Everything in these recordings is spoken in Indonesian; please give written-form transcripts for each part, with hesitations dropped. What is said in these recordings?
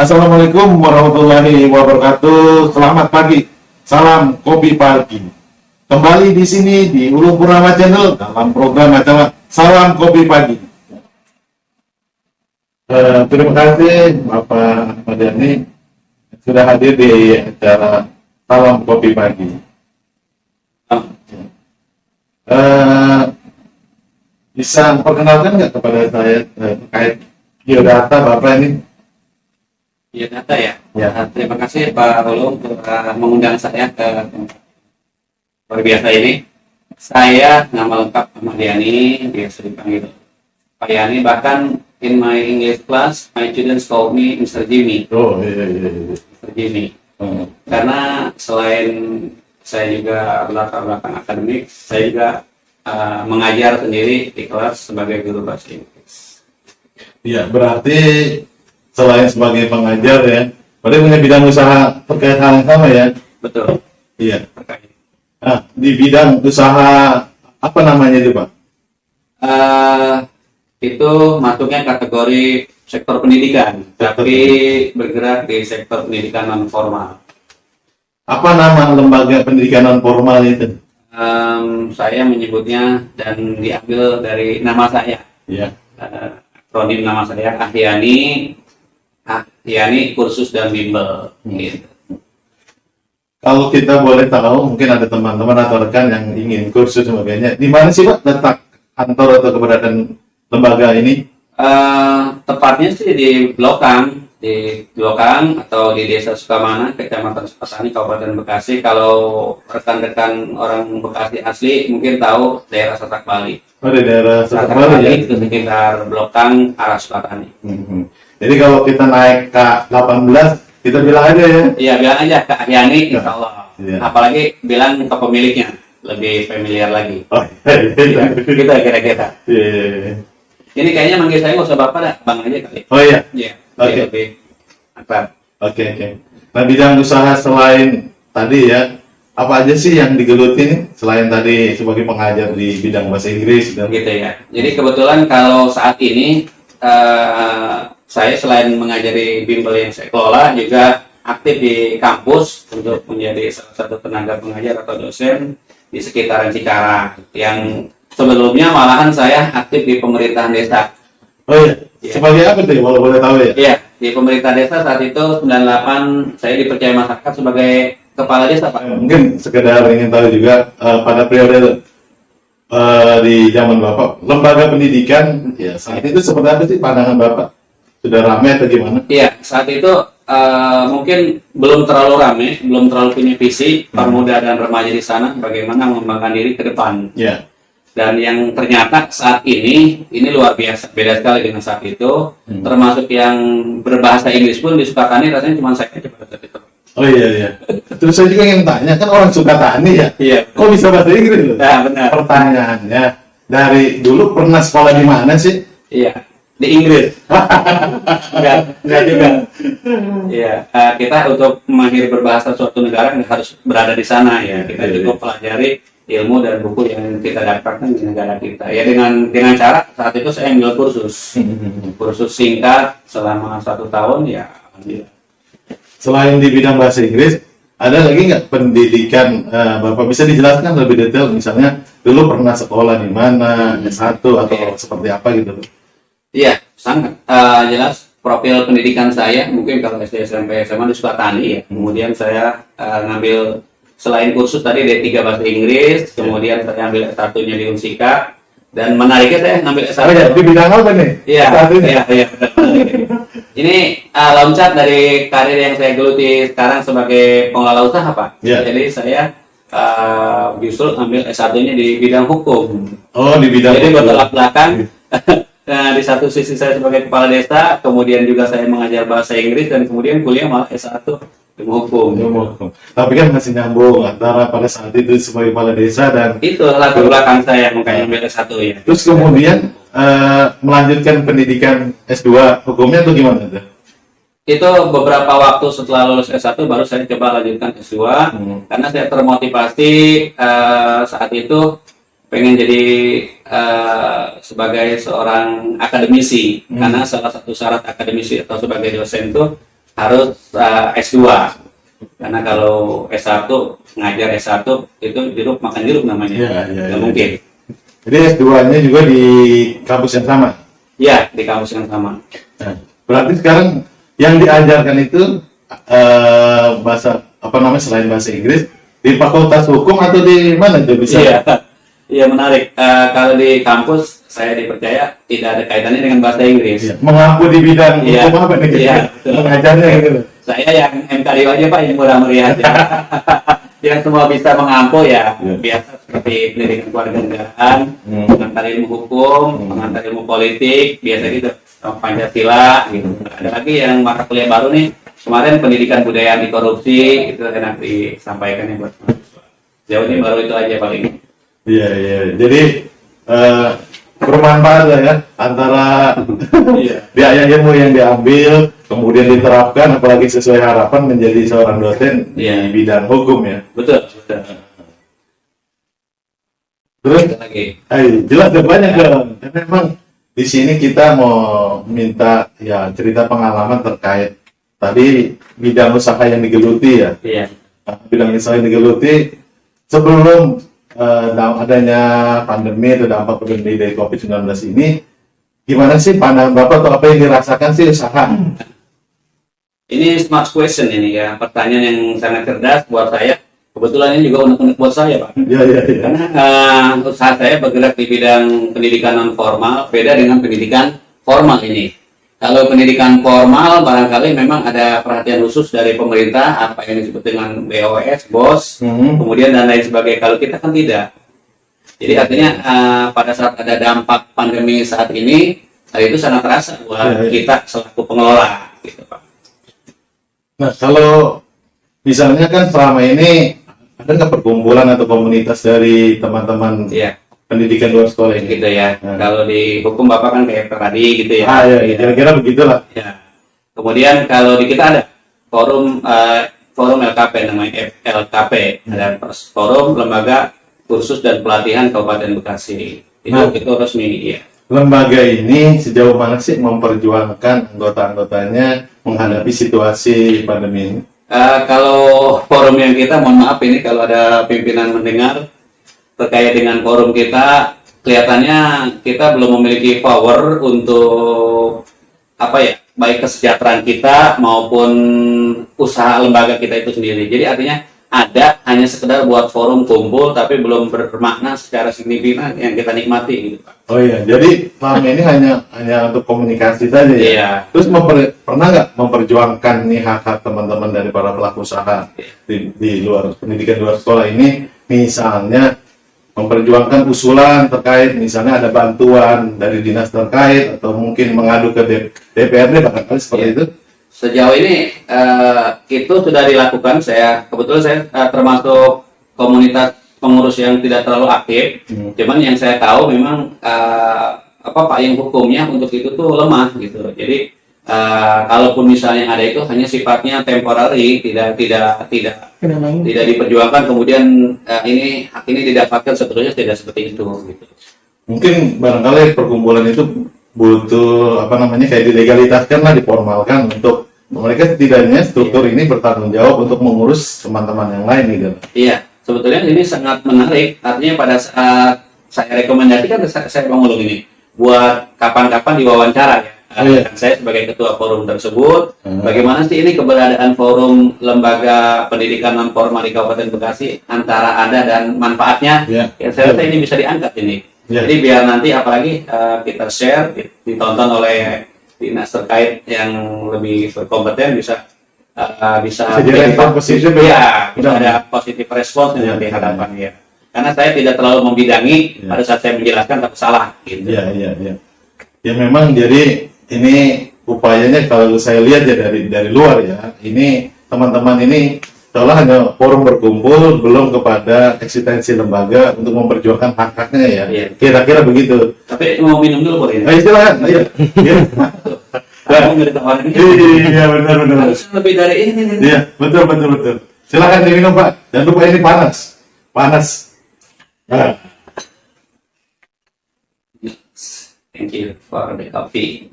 Assalamualaikum warahmatullahi wabarakatuh. Selamat pagi. Salam kopi pagi. Kembali di sini di Ulum Purnama Channel dalam program acara Salam Kopi Pagi. Terima kasih Bapak Ahmad Yani sudah hadir di acara Salam Kopi Pagi. Bisa perkenalkan nggak kepada saya terkait biodata Bapak ini? Biodata ya. Ya. Terima kasih Pak Ulum untuk mengundang saya ke luar biasa ini. Saya nama lengkap Ahmad Yani, biasa dipanggil Pak Yani. Bahkan in my English class, my students call me Mr. Jimmy. Oh iya. Mr. Jimmy. Karena selain saya juga berlatar belakang akademik, saya juga mengajar sendiri di kelas sebagai guru bahasa Inggris. Iya, berarti selain sebagai pengajar ya, berarti punya bidang usaha terkait hal yang sama ya? Betul. Iya. Terkait. Nah, di bidang usaha apa namanya itu Pak? Itu masuknya kategori sektor pendidikan, tapi bergerak di sektor pendidikan non formal. Apa nama lembaga pendidikan non formal itu? Saya menyebutnya dan diambil dari nama saya. Iya. Akronim nama saya Ahyani Kursus dan Bimbel. Gitu. Kalau kita boleh tahu, mungkin ada teman-teman atau rekan yang ingin kursus sebagainya. Di mana sih Pak letak kantor atau keberadaan lembaga ini? Tepatnya sih di Blokang atau di Desa Sukamana, Kecamatan Sukasani, Kabupaten Bekasi. Kalau rekan-rekan orang Bekasi asli mungkin tahu daerah Sasak Bali. Oh, di daerah Sasak Sasak Bali ya? itu sekitar Blokang arah Sukatani. Jadi kalau kita naik K18, kita bilang aja ya? Iya, bilang aja ke Ahyani, insya Allah. Iya. Apalagi bilang ke pemiliknya, lebih familiar lagi. Oh iya. Gitu kira-kira. Iya. Ini kayaknya manggil saya nggak usah bapak dah, bang aja kali. Oh iya. Iya. Oke. Lebih akrab. Oke. Nah, bidang usaha selain tadi ya, apa aja sih yang digeluti nih? Selain tadi sebagai pengajar di bidang bahasa Inggris dan Gitu ya. Jadi kebetulan kalau saat ini saya selain mengajari bimbel yang saya kelola juga aktif di kampus untuk menjadi salah satu tenaga pengajar atau dosen di sekitaran Cikarang. Yang sebelumnya malahan saya aktif di pemerintahan desa. Oh iya. Iya. Sebagai apa tuh kalau boleh tahu ya? Iya, di pemerintah desa saat itu 98 saya dipercaya masyarakat sebagai kepala desa, Pak. Mungkin sekedar ingin tahu juga pada periode di zaman Bapak, lembaga pendidikan ya saat itu seperti apa sih pandangan Bapak? Sudah ramai atau gimana? Iya, saat itu mungkin belum terlalu ramai, belum terlalu punya visi pemuda dan remaja di sana bagaimana mengembangkan diri ke depan. Ya. Dan yang ternyata saat ini luar biasa, beda sekali dengan saat itu. Termasuk yang berbahasa Inggris pun di Sukatani rasanya cuma saya aja pada saat itu. Oh iya. Terus saya juga ingin tanya, kan orang Sukatani ya? Iya. Kok bisa bahasa Inggris loh? Nah, benar. Pertanyaannya, dari dulu pernah sekolah di mana sih? Iya, di Inggris. Enggak juga. Iya, kita untuk mahir berbahasa suatu negara harus berada di sana ya. Kita cukup pelajari ilmu dan buku yang kita dapatkan di negara kita. Ya dengan cara saat itu saya ambil kursus singkat selama 1 tahun ya. Selain di bidang bahasa Inggris, ada lagi nggak pendidikan Bapak bisa dijelaskan lebih detail? Misalnya dulu pernah sekolah di mana, S1 atau seperti apa gitu? Iya, sangat jelas profil pendidikan saya mungkin kalau SD, SMP, SMA di Sukatani ya. Kemudian saya ngambil selain kursus tadi D3 bahasa Inggris, kemudian saya ambil S1-nya di Unsika, dan menariknya saya ngambil S1. Oh ya, di bidang apa nih? Iya, S1-nya? iya. Ini loncat dari karir yang saya geluti sekarang sebagai pengelola usaha, Pak. Iya. Jadi saya justru ambil S1-nya di bidang hukum. Oh, di bidang Jadi hukum. bertolak belakang. Nah, di satu sisi saya sebagai kepala desa, kemudian juga saya mengajar bahasa Inggris, dan kemudian kuliah malah S1 ilmu hukum. Tapi kan masih nyambung antara pada saat itu sebagai kepala desa dan Itu latar belakang saya makanya ambil S1 ya. terus kemudian melanjutkan pendidikan S2 hukumnya atau gimana tuh? Itu beberapa waktu setelah lulus S1 baru saya coba lanjutkan S2 karena saya termotivasi saat itu pengen jadi sebagai seorang akademisi karena salah satu syarat akademisi atau sebagai dosen itu harus S2. Karena kalau S1 ngajar S1 itu jeruk makan jeruk namanya. Iya, iya, Nggak iya. mungkin. Jadi S2-nya juga di kampus yang sama. Ya, di kampus yang sama. Nah, berarti sekarang yang diajarkan itu bahasa apa namanya selain bahasa Inggris di Fakultas Hukum atau di mana itu bisa? Iya, iya menarik. Kalau di kampus saya dipercaya tidak ada kaitannya dengan bahasa Inggris. Iya. Mengaku di bidang Iya. hukum apa nih? Iya. Mengajarnya gitu. Saya yang MKDO aja Pak yang murah meriah aja. Yang semua bisa mengampu ya, Iya. biasa seperti pendidikan kewarganegaraan, pengantar ilmu hukum, pengantar ilmu politik, biasa gitu, Pancasila gitu. Ada lagi yang mata kuliah baru nih, kemarin pendidikan budaya anti korupsi itu enak disampaikan ya buat mahasiswa. Jauh ini baru itu aja paling. Iya, iya. Jadi bermanfaat lah ya antara Iya. biaya ilmu yang diambil kemudian diterapkan apalagi sesuai harapan menjadi seorang dosen Iya. di bidang hukum ya. Betul, betul. Terus Ada lagi. jelas dan banyak dong. Karena memang di sini kita mau minta ya cerita pengalaman terkait tadi bidang usaha yang digeluti ya. Iya. Bidang usaha yang digeluti sebelum adanya pandemi atau dampak pandemi dari COVID-19 ini, gimana sih pandangan Bapak atau apa yang dirasakan sih usaha? Ini smart question ini ya, pertanyaan yang sangat cerdas buat saya. Kebetulan ini juga unek-unek buat saya, Pak. Iya, iya, iya. Karena usaha saya bergerak di bidang pendidikan non formal, beda dengan pendidikan formal ini. Kalau pendidikan formal barangkali memang ada perhatian khusus dari pemerintah, apa yang disebut dengan BOS, BOS, kemudian dan lain sebagainya. Kalau kita kan tidak. Jadi artinya pada saat ada dampak pandemi saat ini, hal itu sangat terasa buat kita selaku pengelola, gitu Pak. Nah, kalau misalnya kan selama ini ada nggak perkumpulan atau komunitas dari teman-teman Iya. pendidikan luar sekolah ini? Gitu ya. Kalau di hukum Bapak kan kayak tadi gitu ya. Iya, kira-kira begitulah. Ya. Kemudian kalau di kita ada forum forum LKP namanya LKP, ada forum lembaga kursus dan pelatihan Kabupaten Bekasi. Itu resmi ya. Lembaga ini sejauh mana sih memperjuangkan anggota-anggotanya menghadapi situasi pandemi ini? Kalau forum yang kita, mohon maaf ini kalau ada pimpinan mendengar terkait dengan forum kita, kelihatannya kita belum memiliki power untuk apa ya, baik kesejahteraan kita maupun usaha lembaga kita itu sendiri. Jadi artinya ada hanya sekedar buat forum kumpul tapi belum bermakna secara signifikan yang kita nikmati gitu Pak. Oh iya, jadi selama ini hanya untuk komunikasi saja ya. Iya. Terus pernah nggak memperjuangkan nih hak-hak teman-teman dari para pelaku usaha di luar pendidikan luar sekolah ini, misalnya memperjuangkan usulan terkait misalnya ada bantuan dari dinas terkait atau mungkin mengadu ke DPRD bahkan seperti itu? Sejauh ini itu sudah dilakukan. Kebetulan saya termasuk komunitas pengurus yang tidak terlalu aktif. Cuman yang saya tahu memang payung hukumnya untuk itu tuh lemah gitu. Jadi kalaupun misalnya ada itu hanya sifatnya temporary, tidak diperjuangkan kemudian hak ini didapatkan, sebetulnya tidak seperti itu gitu. Mungkin barangkali perkumpulan itu butuh kayak dilegalitaskan lah, diformalkan untuk mereka setidaknya struktur ini bertanggung jawab untuk mengurus teman-teman yang lain gitu. Iya, sebetulnya ini sangat menarik. Artinya pada saat saya rekomendasikan, saya mau ini buat kapan-kapan diwawancara ya. Saya sebagai ketua forum tersebut, bagaimana sih ini keberadaan forum lembaga pendidikan non formal di Kabupaten Bekasi, antara ada dan manfaatnya. Saya rasa ini bisa diangkat ini. Jadi biar nanti apalagi kita share, ditonton oleh dinas terkait yang lebih berkompeten, bisa direspon positif ya. Bisa ada positif respons yang dihadapan ya. Karena saya tidak terlalu membidangi pada saat saya menjelaskan tapi salah gitu. Iya. Ya memang jadi ini upayanya kalau saya lihat ya dari luar ya, ini teman-teman ini seolah hanya forum berkumpul, belum kepada eksistensi lembaga untuk memperjuangkan hak-haknya ya. Kira-kira begitu. Tapi mau minum dulu boleh? Silakan. Iya. Iya, benar. Harus lebih dari ini. Iya, betul. Silakan diminum Pak. Jangan lupa ini panas. Nah. Thank you for the coffee.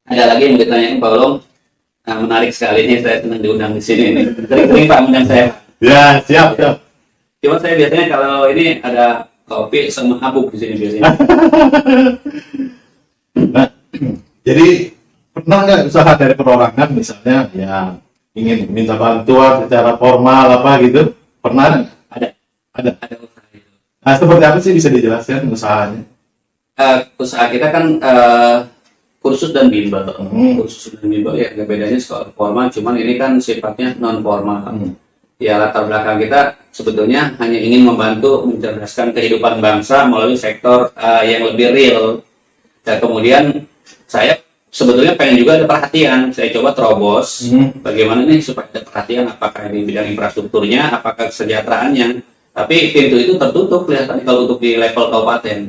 ada lagi yang mau ditanyain Pak Ulung? Nah, menarik sekali nih, saya senang diundang di sini nih. Sering-sering Pak undang saya. Ya, siap, siap. Cuma saya biasanya kalau ini ada kopi sama habuk di sini biasanya. Nah, jadi pernah nggak usaha dari perorangan misalnya ya ingin minta bantuan secara formal apa gitu? Pernah nggak? Ada. Ada. Ada usaha itu. Nah, seperti apa sih bisa dijelaskan usahanya? Usaha kita kan kursus dan bimbel. Hmm. Kursus dan bimbel ya nggak bedanya sekolah formal, cuman ini kan sifatnya non formal. Ya latar belakang kita sebetulnya hanya ingin membantu mencerdaskan kehidupan bangsa melalui sektor yang lebih real. Dan kemudian saya sebetulnya pengen juga ada perhatian. Saya coba terobos bagaimana nih supaya ada perhatian, apakah di bidang infrastrukturnya, apakah kesejahteraannya. Tapi pintu itu tertutup kelihatannya kalau untuk di level kabupaten.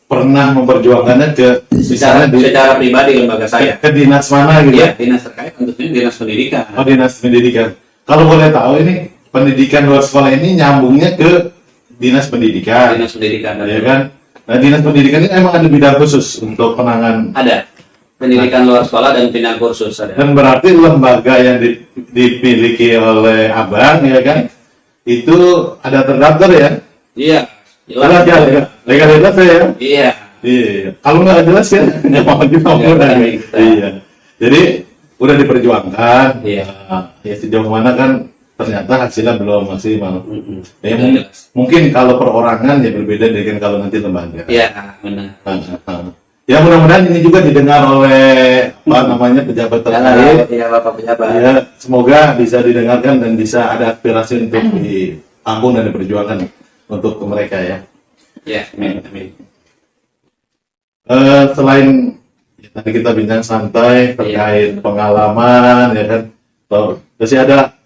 Pernah memperjuangkannya ke Secara pribadi lembaga saya. ke dinas mana gitu? Iya, dinas terkait tentunya dinas pendidikan. Oh, dinas pendidikan. Kalau boleh tahu ini pendidikan luar sekolah ini nyambungnya ke dinas pendidikan, Dinas pendidikan ya kan? Nah, dinas pendidikan ini emang ada bidang khusus untuk penanganan. ada pendidikan luar sekolah dan pindah kursus ada. Dan berarti lembaga yang dimiliki oleh abang, ya kan? Itu ada terdaftar ya? Iya, Jelas ya, legalitas ya? Iya. Iya. Kalau nggak jelas ya, nggak mau juga mudah. Iya. Jadi udah diperjuangkan. Iya. Ya sejauh mana kan ternyata hasilnya belum maksimal. Ya, Jelas. mungkin kalau perorangan ya berbeda dengan kalau nanti lembaga. Iya, benar. Ya mudah-mudahan ini juga didengar oleh apa namanya pejabat terkait. Iya, Bapak pejabat. Ya, semoga bisa didengarkan dan bisa ada aspirasi untuk ditampung dan diperjuangkan untuk mereka ya. Iya, amin, amin. Selain ya, tadi kita bincang santai terkait pengalaman ya kan, terus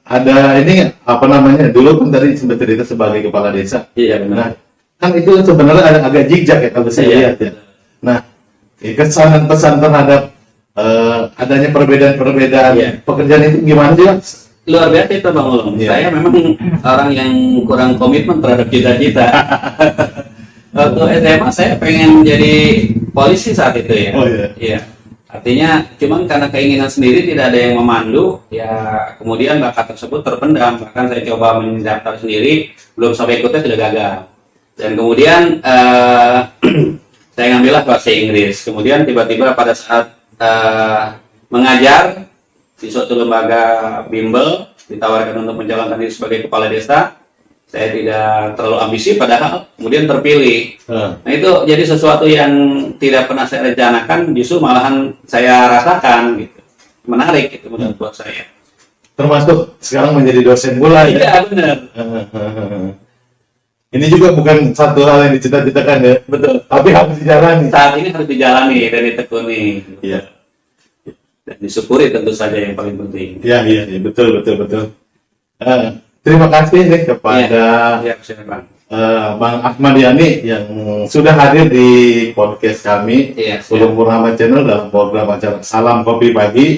ada ini apa namanya, dulu kan tadi sempat cerita sebagai kepala desa. Iya, benar. Nah, kan itu sebenarnya agak zigzag ya kalau saya lihat ya. Nah, kesan dan pesan terhadap adanya perbedaan pekerjaan itu gimana sih, Mas? Luar biasa itu Bang Ulung. Iya. Saya memang orang yang kurang komitmen terhadap cita-cita. Waktu SMA saya pengen jadi polisi saat itu ya. Oh iya. Iya. Artinya cuman karena keinginan sendiri tidak ada yang memandu, ya kemudian bakat tersebut terpendam. Bahkan saya coba mendaftar sendiri, belum sampai ikutnya sudah gagal. Dan kemudian saya ngambillah bahasa Inggris. Kemudian tiba-tiba pada saat mengajar di suatu lembaga bimbel, ditawarkan untuk menjalankan diri sebagai kepala desa. Saya tidak terlalu ambisi, padahal kemudian terpilih. Nah itu jadi sesuatu yang tidak pernah saya rencanakan, justru malahan saya rasakan gitu. Menarik itu menurut buat saya. Termasuk sekarang menjadi dosen pula ya. Iya benar. Ini juga bukan satu hal yang dicita-citakan ya. Betul. Tapi harus dijalani. Saat ini harus dijalani dan ditekuni. Iya. Dan disyukuri tentu saja yang paling penting. Iya, betul. Terima kasih nih kepada Iya, silakan. Bang Ahmad Yani yang sudah hadir di podcast kami, Iya, Ulung Purnama Channel, dalam program acara Salam Kopi Pagi.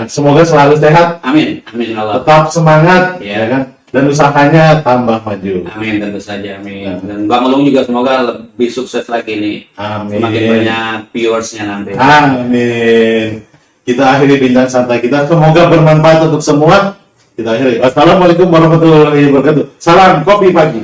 Semoga selalu sehat, Amin, amin Allah. tetap semangat, Iya. ya kan? Dan usahanya tambah maju. Amin, tentu saja, amin. Dan Bang Ulung juga semoga lebih sukses lagi nih. Amin. Semakin banyak viewersnya nanti. Amin. Kita akhiri bincang santai kita. Semoga bermanfaat untuk semua. Kita akhiri. Wassalamualaikum warahmatullahi wabarakatuh. Salam Kopi Pagi.